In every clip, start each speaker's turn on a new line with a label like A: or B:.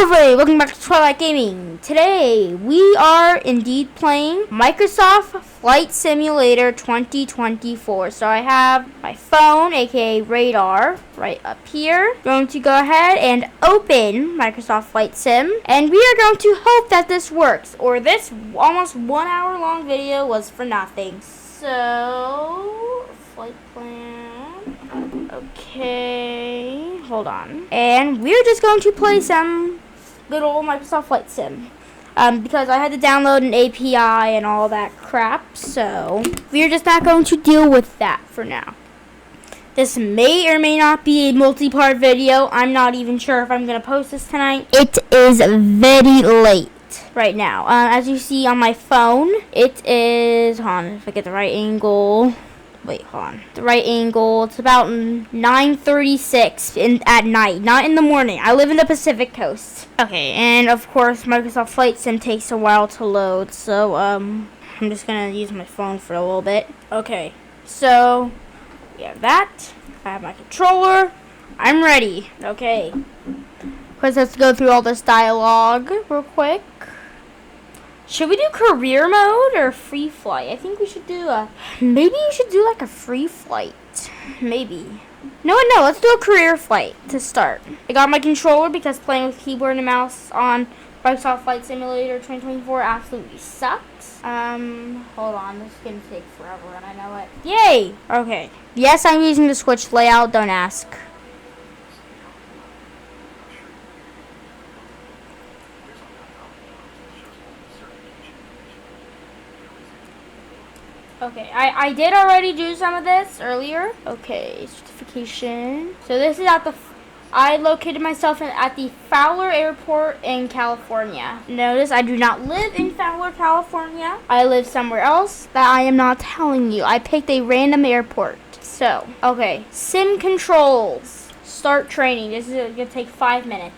A: everybody, welcome back to Twilight Gaming. Today, we are indeed playing Microsoft Flight Simulator 2024. So I have my phone, aka Radar, right up here. Going to go ahead and open Microsoft Flight Sim. And we are going to hope that this works, or this almost 1 hour long video was for nothing. So, flight plan. Okay, hold on. And we're just going to play some good old Microsoft Flight Sim. Because I had to download an API and all that crap, so we're just not going to deal with that for now. This may or may not be a multi-part video. I'm not even sure if I'm going to post this tonight. It is very late right now. As you see on my phone, it is, hold on, if I get the right angle. Wait, hold on. The right angle. It's about 9:36 at night, not in the morning. I live in the Pacific Coast. Okay, and of course, Microsoft Flight Sim takes a while to load, so I'm just gonna use my phone for a little bit. Okay, so we have that. I have my controller. I'm ready. Okay. First, let's go through all this dialogue real quick. Should we do career mode or free flight? I think we should do maybe you should do like a free flight. Maybe. No, let's do a career flight to start. I got my controller because playing with keyboard and mouse on Microsoft Flight Simulator 2024 absolutely sucks. Hold on, this is gonna take forever and I know it. Yay! Okay. Yes, I'm using the Switch layout, don't ask. Okay, I did already do some of this earlier. Okay, certification. So this is I located myself at the Fowler Airport in California. Notice I do not live in Fowler, California. I live somewhere else that I am not telling you. I picked a random airport. So, okay, sim controls. Start training. This is gonna take 5 minutes.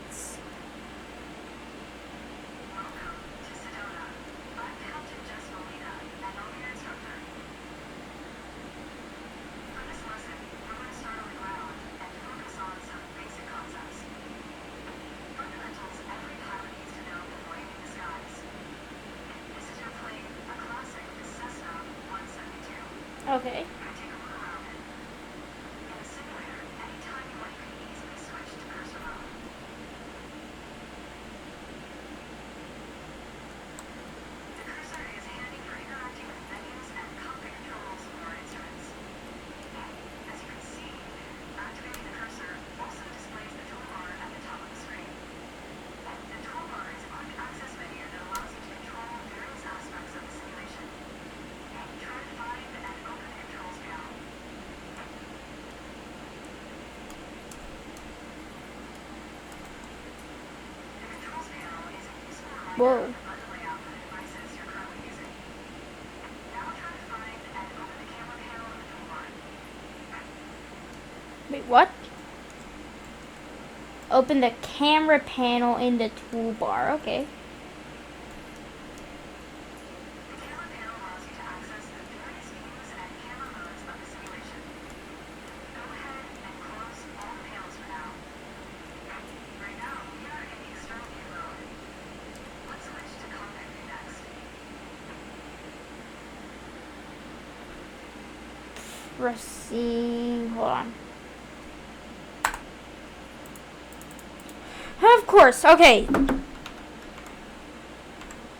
A: Okay. Whoa. Wait, what? Open the camera panel in the toolbar. Okay. Pressing, hold on. Of course, okay.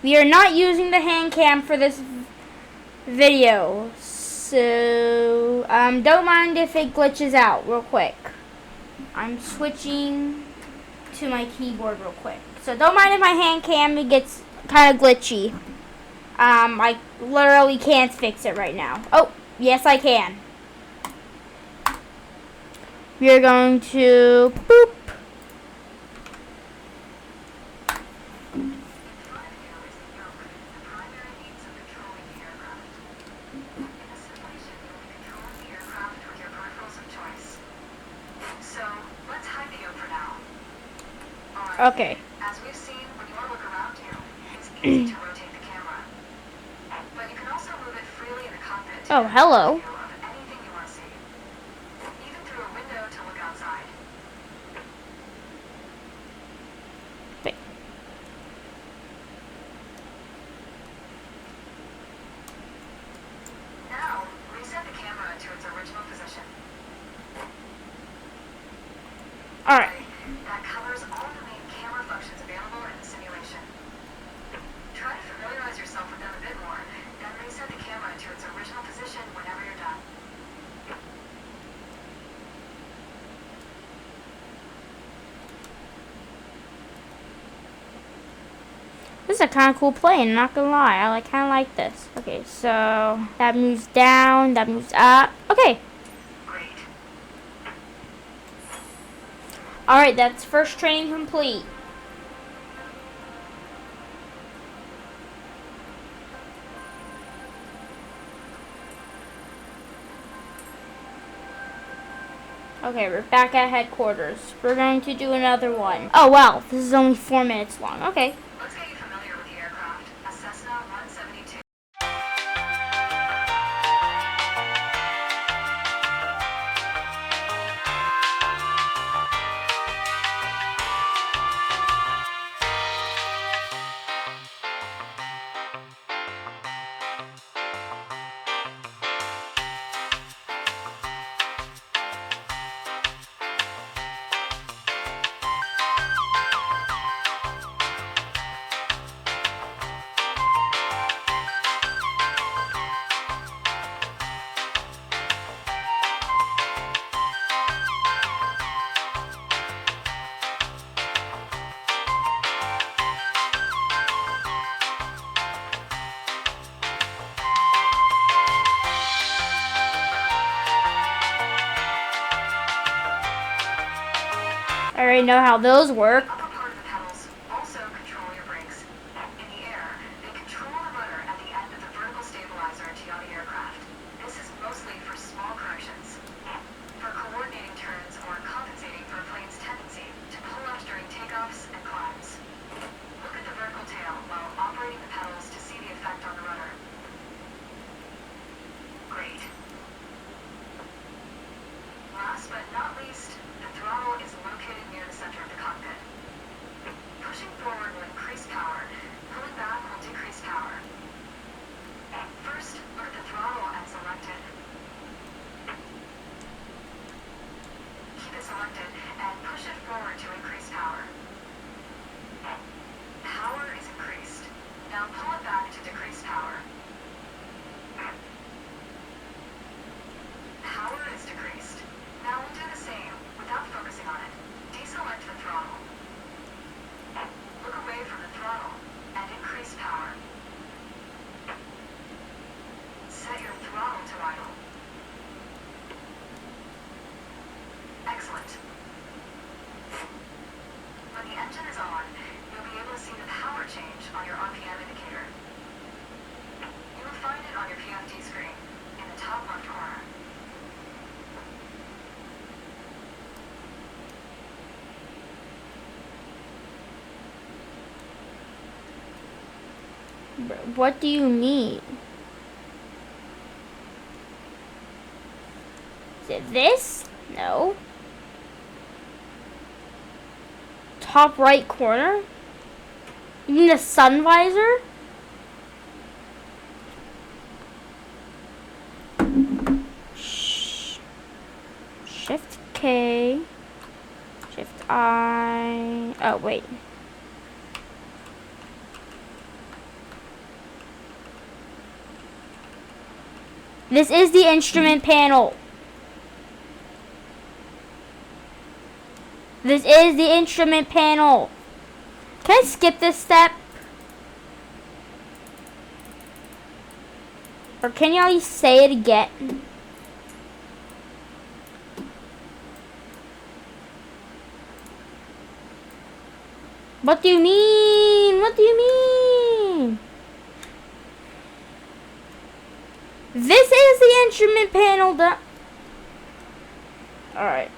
A: We are not using the hand cam for this video, so don't mind if it glitches out real quick. I'm switching to my keyboard real quick, so don't mind if my hand cam gets kind of glitchy. I literally can't fix it right now. Oh, yes I can. We are going to boop. Okay.
B: As we've seen, when you want to look around you, it's easy to rotate the camera. But you can also move it freely in the cockpit.
A: Oh, hello.
B: Anything you want to see. Even through a window to look outside.
A: Wait, Alright.
B: That covers all the main camera functions available in the simulation. Try to familiarize yourself with them a bit more, then reset the camera to its original position whenever you're done.
A: This is a kind of cool plane, not gonna lie. I kind of like this. Okay, so that moves down, that moves up. Okay.
B: Great.
A: Alright, that's first training complete. Okay, we're back at headquarters. We're going to do another one. Oh, wow. This is only 4 minutes long. Okay.
B: Let's get you familiar with the aircraft. A Cessna 172.
A: I already know how those work.
B: Upper part of the pedals also control your brakes. In the air, they control the rudder at the end of the vertical stabilizer to yaw the aircraft. This is mostly for small corrections. For coordinating turns or compensating for a plane's tendency to pull up during takeoffs and climbs. Look at the vertical tail while operating the pedals to see the effect on the rudder. Great. Last but not least, the throttle is located near the center of the cockpit. Pushing forward will increase power. Pulling back will decrease power. First, look at the throttle and select it. Keep it selected and push it forward to increase power. Power is increased. Now pull it back to decrease power. Power is decreased. Now we'll do the same without focusing on it. Deselect the throttle. Look away from the throttle and increase power. Set your throttle to idle. Excellent. When the engine is on, you'll be able to see the power change on your RPM indicator. You will find it on your PFD screen in the top left corner.
A: What do you mean? Is it this? No. Top right corner? You mean the sun visor? Shift K. Shift I. Oh, wait. This is the instrument panel. This is the instrument panel. Can I skip this step? Or can you at least say it again? What do you mean? What do you mean? This is the instrument panel. Alright.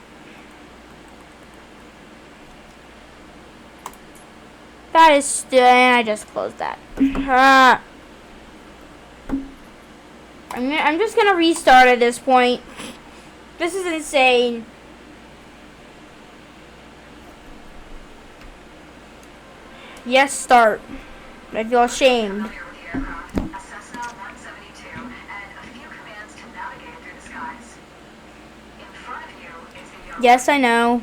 A: That is still, and I just closed that. I'm just gonna restart at this point. This is insane. Yes, start. I feel ashamed.
B: Familiar with the aircraft, a Cessna 172, and a few commands to navigate through the skies. In front of you is the yaw.
A: Yes, I know.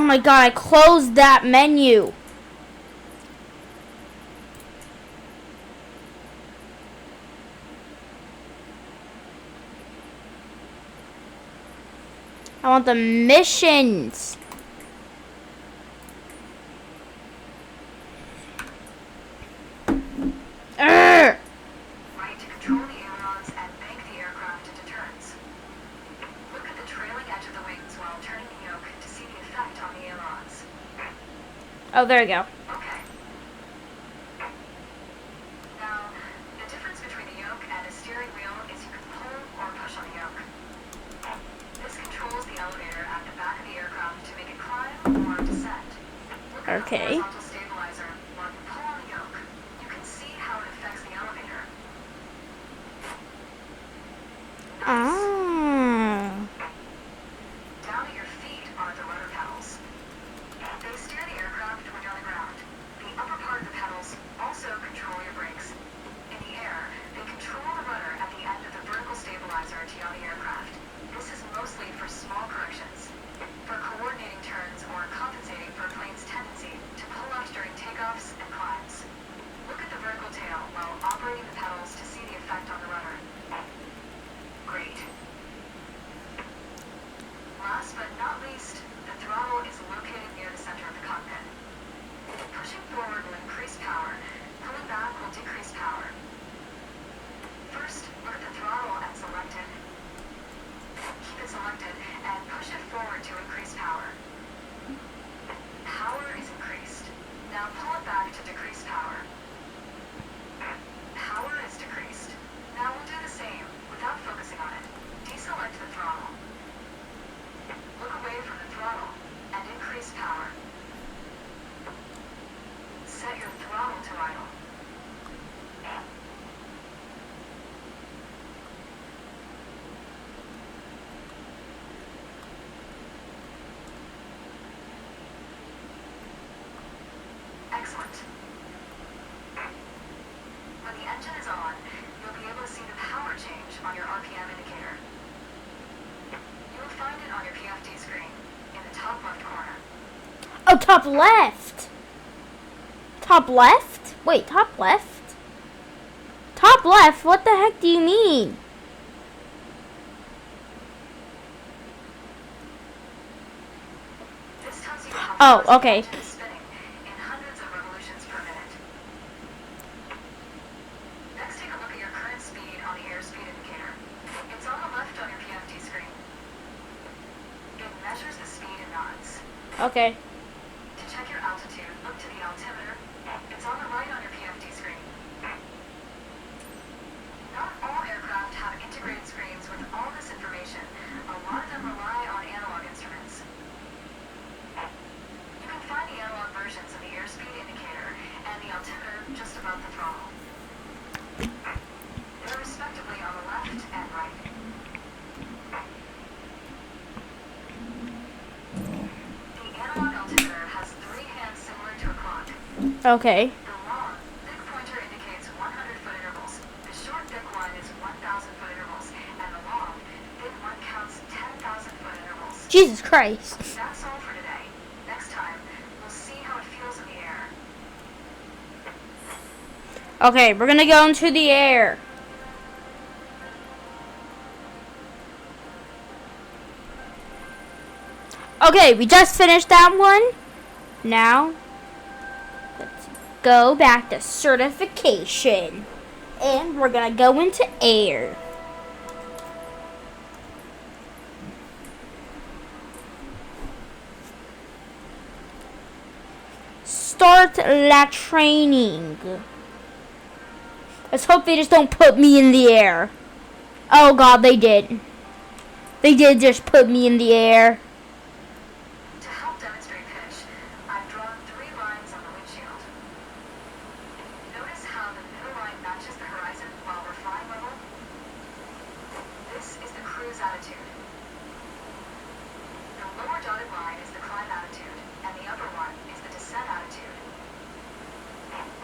A: my god, I closed that menu. I want the missions. Urgh.
B: Right to control the ailerons and bank the aircraft into turns. Look at the trailing edge of the wings while turning the yoke to see the effect on the ailerons.
A: Oh, there we go.
B: Okay. Now, the difference between a yoke and a steering wheel is you can pull or push on the yoke. This controls the elevator at the back of the aircraft to make it climb or descend. Look at
A: Okay.
B: the horizontal stabilizer while you pull on the yoke. You can see how it affects the elevator.
A: Ah.
B: Down at your feet are the rudder pedals. They steer the aircraft when you're on the ground. The upper part of the pedals also control your brakes. In the air, they control the rudder at the end of the vertical stabilizer to yaw the aircraft. This is mostly for small corrections, for coordinating turns or compensating for a plane's tendency to pull left during takeoffs and climbs. Look at the vertical tail while operating the pedals to see the effect on the rudder. Great. Last but not least, the throttle is located near the center of the cockpit. Pushing forward will increase power, pulling back will decrease power. First, look at the throttle and select it. Keep it selected and push it forward to increase power. Power is increased. Now pull it back to decrease power. Power is decreased. Now we'll do the same without focusing on it. Deselect the throttle. Look away from the throttle and increase power. Set your throttle to idle. Excellent. When the engine is on, you'll be able to see the power change on your RPM indicator. You will find it on your PFD screen in the top left corner.
A: Oh, top left. Top left? Wait, top left? Top left? What the heck do you mean?
B: This tells you how
A: Oh,
B: fast
A: okay.
B: the engine is spinning in hundreds of revolutions per minute. Next, take a look at your current speed on the airspeed indicator. It's on the left on your PFD screen. It measures the speed in knots.
A: Okay.
B: To check your altitude, look to the altimeter. It's on the right on your PFD screen. Not all aircraft have integrated screens with all this information. A lot of them rely on analog instruments. You can find the analog versions of the airspeed indicator and the altimeter just above the throttle. They're respectively on the left and right. The analog altimeter has three hands similar to a clock.
A: Okay.
B: The long, thick pointer indicates 100-foot intervals. The short, thick one is 1,000-foot intervals. And the long, thin one counts 10,000-foot intervals.
A: Jesus Christ.
B: That's all for today. Next time, we'll see how it feels in the air.
A: Okay, we're gonna go into the air. Okay, we just finished that one. Now, let's go back to certification. And we're gonna go into air. Start la training. Let's hope they just don't put me in the air. Oh god, they did. They did just put me in the air.
B: To help demonstrate pitch, I've drawn 3 lines on the windshield. Notice how the middle line matches the horizon while we're flying level? This is the cruise attitude. The lower dotted line is the climb attitude, and the upper one is the descent attitude.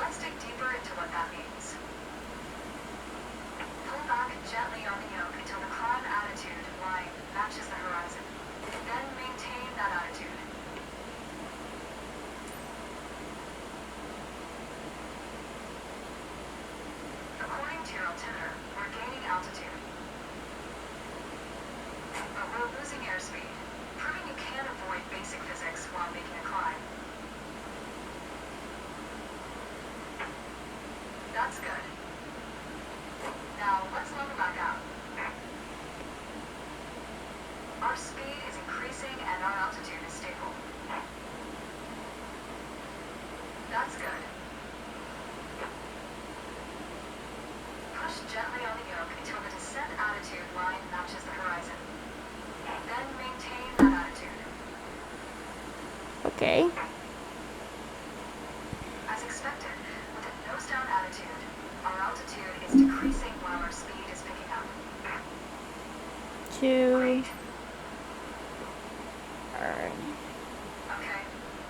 B: Let's dig deeper into what that means. Pull back gently on the yoke until the climb attitude line matches the horizon. Then speed is increasing and our altitude is stable. That's good. Push gently on the yoke until the descent attitude line matches the horizon. Then maintain that attitude.
A: Okay.
B: As expected, with a nose-down attitude, our altitude is decreasing while our speed is picking up.
A: 2.
B: Great.
A: Alright.
B: Okay,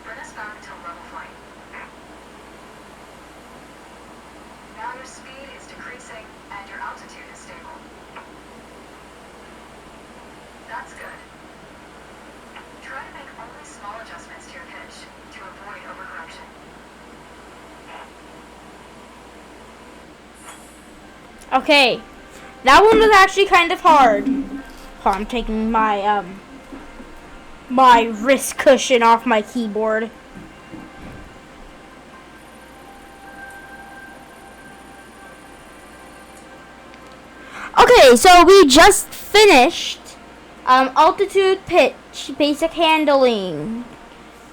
B: bring us back to level flight. Now your speed is decreasing and your altitude is stable. That's good. Try to make only small adjustments to your pitch to avoid overcorrection.
A: Okay. That one was actually kind of hard. Oh, I'm taking my my wrist cushion off my keyboard. Okay, so we just finished altitude, pitch, basic handling.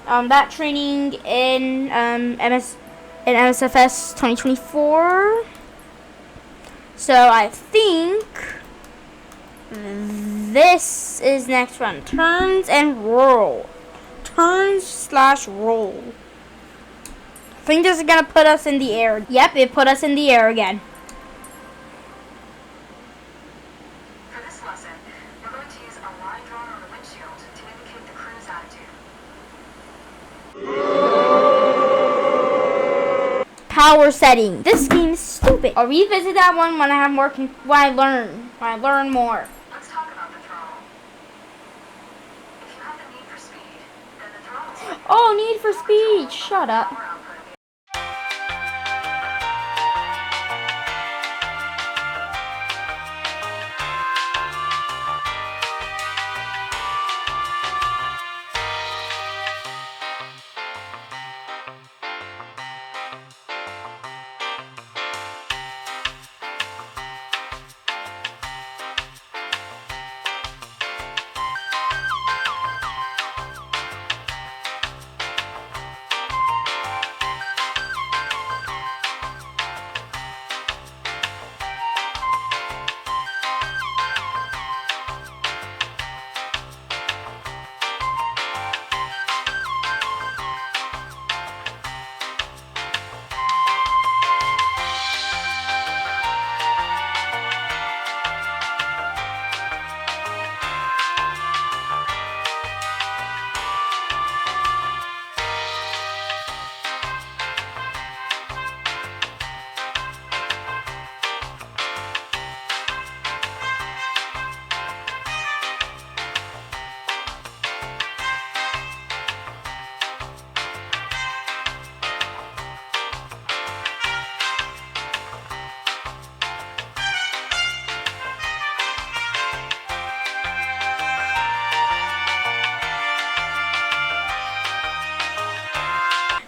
A: That training in MSFS 2024. So I think this is next one. Turns and roll. Turns/roll. I think this is gonna put us in the air. Yep, it put us in the air again.
B: For this lesson, we're going to use a line drawn on the windshield to indicate the cruise attitude.
A: Power setting. This game is stupid. I'll revisit that one when I have more. When I learn more.
B: Let's talk about the throttle. If you have the need for speed, then the throttle is
A: Oh, need for speed. Shut up.
B: power output of the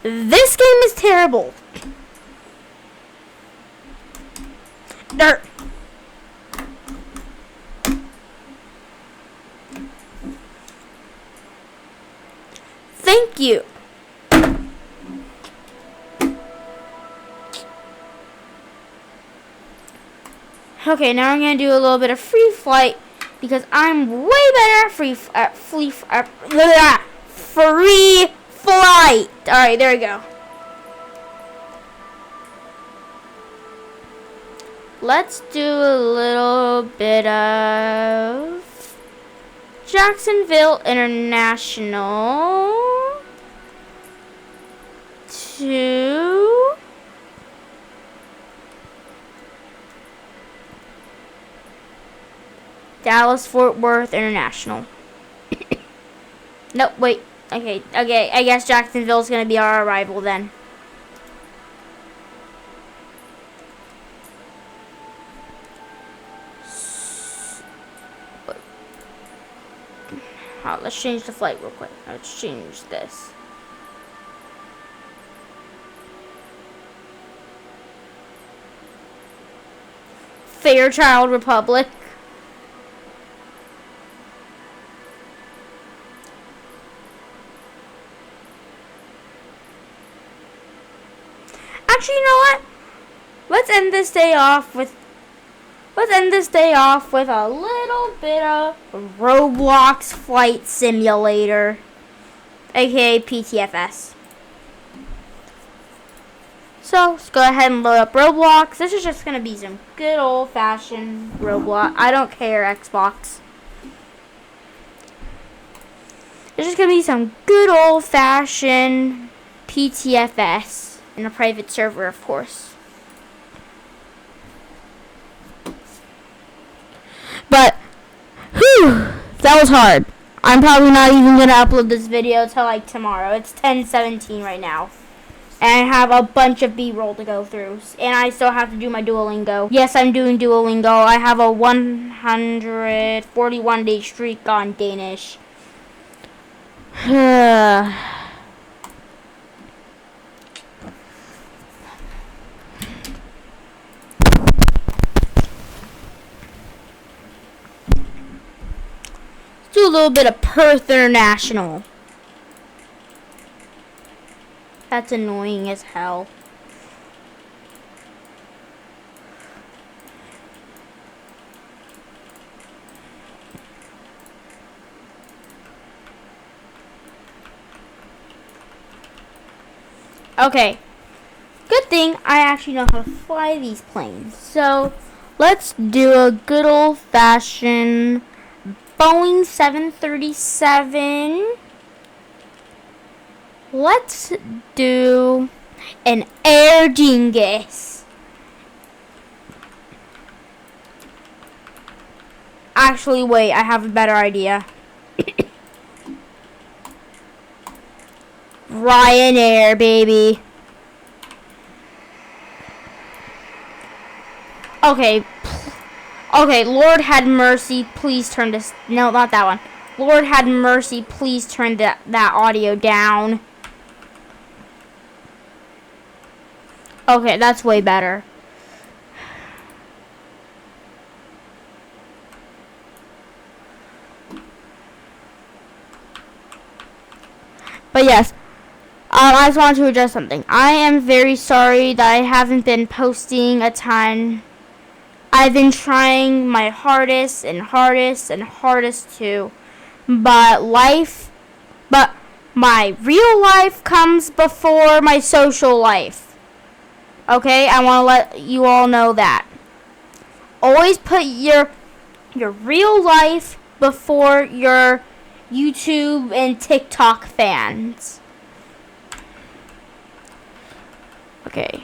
A: This game is terrible. Dirt. Thank you. Okay, now I'm gonna do a little bit of free flight because I'm way better at free flight. All right, there we go. Let's do a little bit of Jacksonville International to Dallas Fort Worth International. Nope, wait. Okay, I guess Jacksonville's gonna be our arrival then. Let's change the flight real quick. Let's change this. Fairchild Republic. Actually, you know what? Let's end this day off with a little bit of Roblox Flight Simulator, aka PTFS. So let's go ahead and load up Roblox. This is just gonna be some good old-fashioned Roblox. I don't care, Xbox. There's just gonna be some good old-fashioned PTFS in a private server, of course. But, whew, that was hard. I'm probably not even gonna upload this video till like tomorrow. It's 10:17 right now. And I have a bunch of B-roll to go through. And I still have to do my Duolingo. Yes, I'm doing Duolingo. I have a 141-day streak on Danish. Do a little bit of Perth International. That's annoying as hell. Okay. Good thing I actually know how to fly these planes. So, let's do a good old-fashioned Boeing 737. Let's do an Air Dingus. Actually, wait, I have a better idea. Ryanair, baby. Okay. Okay, Lord had mercy, please turn this... No, not that one. Lord had mercy, please turn that audio down. Okay, that's way better. But yes, I just wanted to address something. I am very sorry that I haven't been posting a ton. I've been trying my hardest and hardest and hardest to, but my real life comes before my social life. Okay, I want to let you all know that. Always put your real life before your YouTube and TikTok fans. Okay.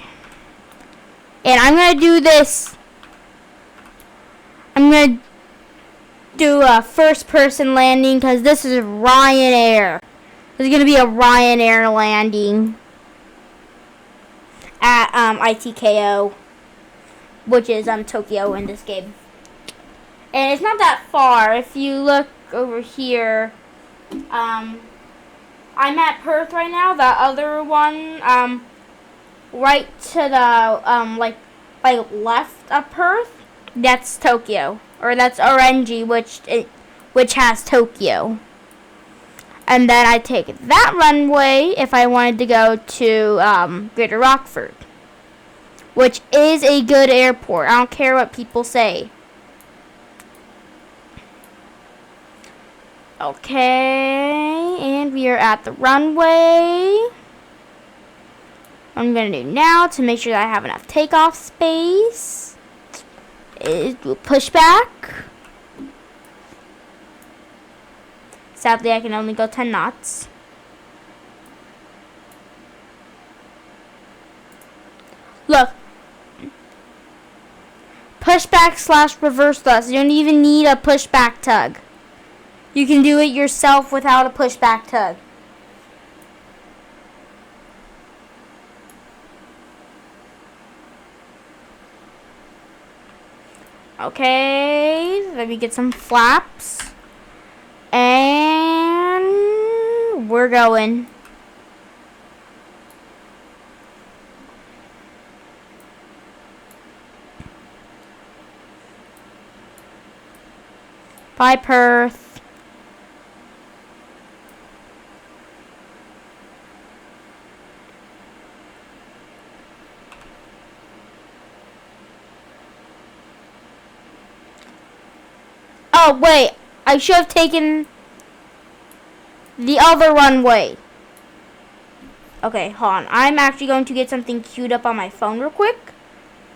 A: And I'm going to do this. I'm going to do a first-person landing because this is Ryanair. There's going to be a Ryanair landing at ITKO, which is Tokyo in this game. And it's not that far. If you look over here, I'm at Perth right now. The other one, right to the like left of Perth, that's Tokyo, or that's Orange, which has Tokyo. And then I take that runway if I wanted to go to Greater Rockford, which is a good airport. I don't care what people say. Okay, and we are at the runway. What I'm going to do now to make sure that I have enough takeoff space is do a pushback. Sadly, I can only go 10 knots. Look. Pushback / reverse thrust. You don't even need a pushback tug. You can do it yourself without a pushback tug. Okay, let me get some flaps. And we're going. Bye, Perth. Oh, wait. I should have taken the other runway. Okay, hold on. I'm actually going to get something queued up on my phone real quick.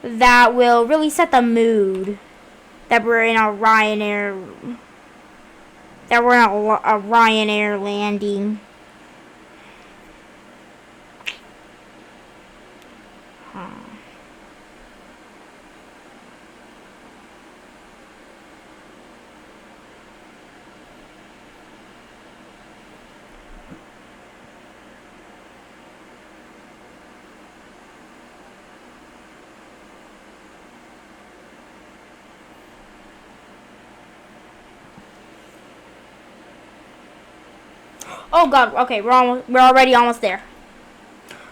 A: That will really set the mood. That we're in a Ryanair. That we're in a Ryanair landing. Oh god, okay, we're already almost there.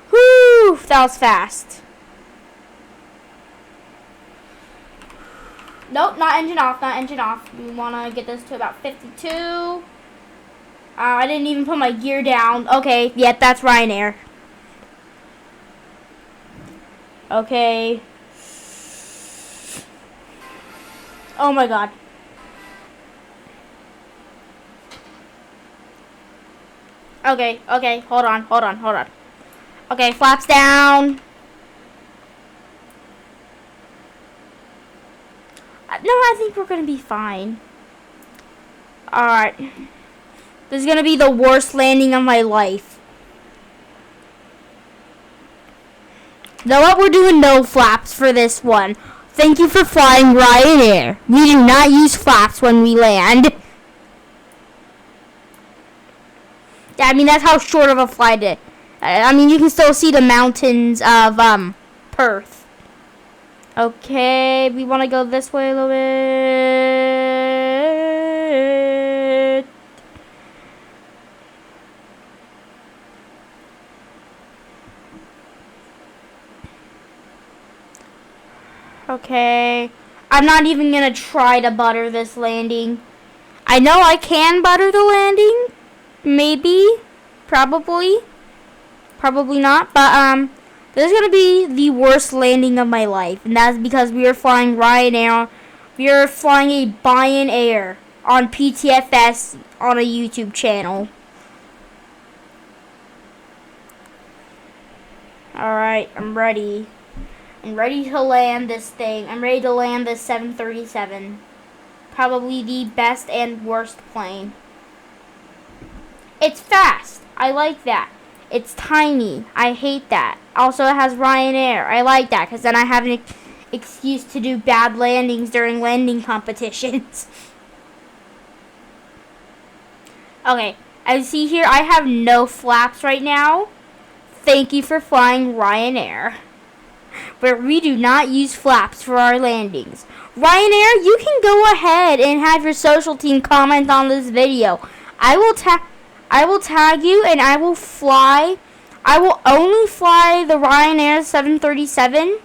A: Whew, that was fast. Nope, not engine off. We want to get this to about 52. I didn't even put my gear down. Okay, yep, that's Ryanair. Okay. Oh my god. Okay, hold on. Okay, flaps down. No, I think we're gonna be fine. Alright. This is gonna be the worst landing of my life. You know what? We're doing no flaps for this one. Thank you for flying Ryanair. We do not use flaps when we land. Yeah, I mean, that's how short of a flight it is. I mean, you can still see the mountains of Perth. Okay, we want to go this way a little bit. Okay, I'm not even going to try to butter this landing. I know I can butter the landing. Maybe. Probably not. But, this is going to be the worst landing of my life. And that's because we are flying Ryanair. We are flying a buy-in air on PTFS on a YouTube channel. Alright, I'm ready. I'm ready to land this thing. I'm ready to land this 737. Probably the best and worst plane. It's fast. I like that. It's tiny. I hate that. Also, it has Ryanair. I like that because then I have an excuse to do bad landings during landing competitions. Okay, as you see here, I have no flaps right now. Thank you for flying Ryanair. But we do not use flaps for our landings. Ryanair, you can go ahead and have your social team comment on this video. I will tag you and I will only fly the Ryanair 737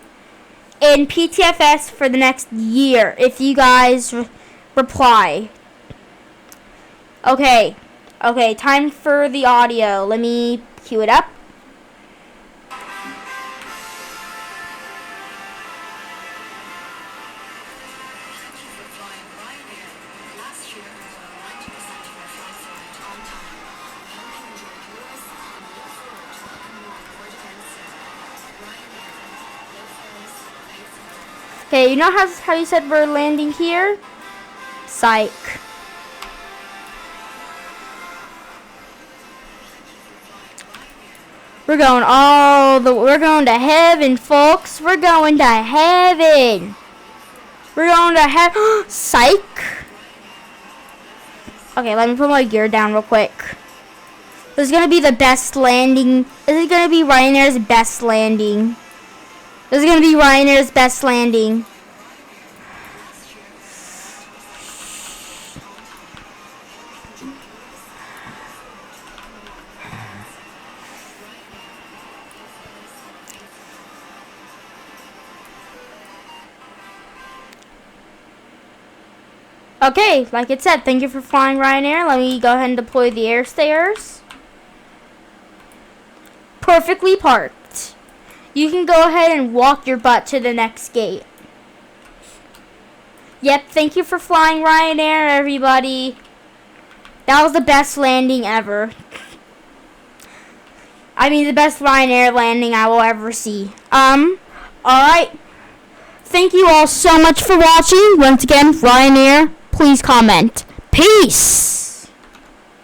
A: in PTFS for the next year if you guys reply. Okay, time for the audio. Let me cue it up. Okay, you know how you said we're landing here? Psych. We're going to heaven, folks. We're going to heaven. We're going to heaven. Psych. Okay, let me put my gear down real quick. This is going to be the best landing. This is going to be Ryanair's best landing. This is going to be Ryanair's best landing. Okay, like it said, thank you for flying Ryanair. Let me go ahead and deploy the air stairs. Perfectly parked. You can go ahead and walk your butt to the next gate. Yep, thank you for flying Ryanair, everybody. That was the best landing ever. I mean, the best Ryanair landing I will ever see. Alright. Thank you all so much for watching. Once again, Ryanair, please comment. Peace!